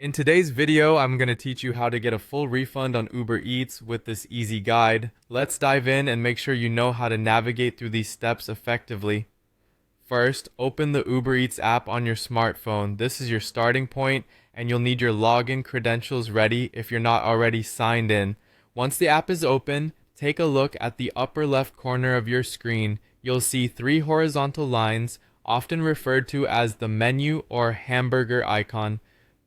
In today's video, I'm going to teach you how to get a full refund on Uber Eats with this easy guide. Let's dive in and make sure you know how to navigate through these steps effectively. First, open the Uber Eats app on your smartphone. This is your starting point, and you'll need your login credentials ready if you're not already signed in. Once the app is open, take a look at the upper left corner of your screen. You'll see three horizontal lines, often referred to as the menu or hamburger icon.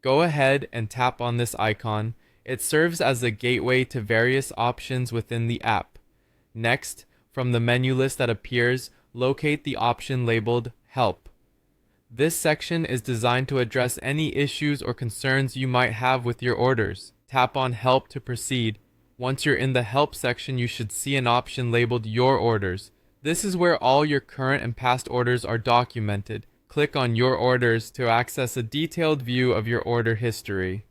Go ahead and tap on this icon. It serves as a gateway to various options within the app. Next, from the menu list that appears, locate the option labeled Help. This section is designed to address any issues or concerns you might have with your orders. Tap on Help to proceed. Once you're in the Help section, you should see an option labeled Your Orders. This is where all your current and past orders are documented. Click on Your Orders to access a detailed view of your order history.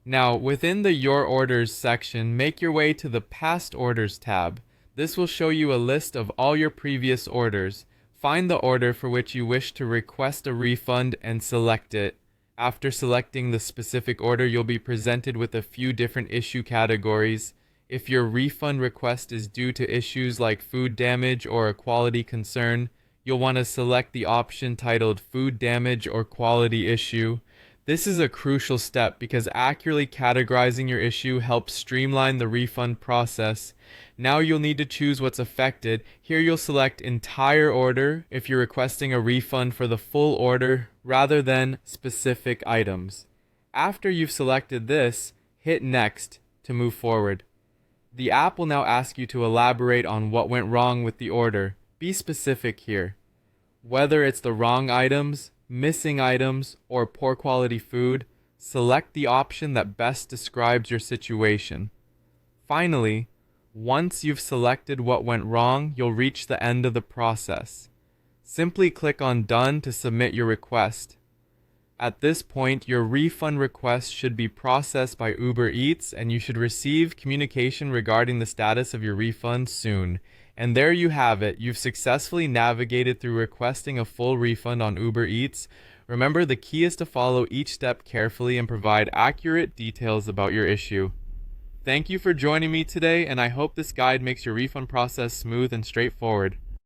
Now, within the Your Orders section, make your way to the Past Orders tab. This will show you a list of all your previous orders. Find the order for which you wish to request a refund and select it. After selecting the specific order, you'll be presented with a few different issue categories. If your refund request is due to issues like food damage or a quality concern, you'll want to select the option titled Food Damage or Quality Issue. This is a crucial step because accurately categorizing your issue helps streamline the refund process. Now you'll need to choose what's affected. Here you'll select Entire Order if you're requesting a refund for the full order rather than specific items. After you've selected this, hit Next to move forward. The app will now ask you to elaborate on what went wrong with the order. Be specific here. Whether it's the wrong items, missing items, or poor quality food, select the option that best describes your situation. Finally, once you've selected what went wrong, you'll reach the end of the process. Simply click on Done to submit your request. At this point, your refund request should be processed by Uber Eats and you should receive communication regarding the status of your refund soon. And there you have it. You've successfully navigated through requesting a full refund on Uber Eats. Remember, the key is to follow each step carefully and provide accurate details about your issue. Thank you for joining me today, and I hope this guide makes your refund process smooth and straightforward.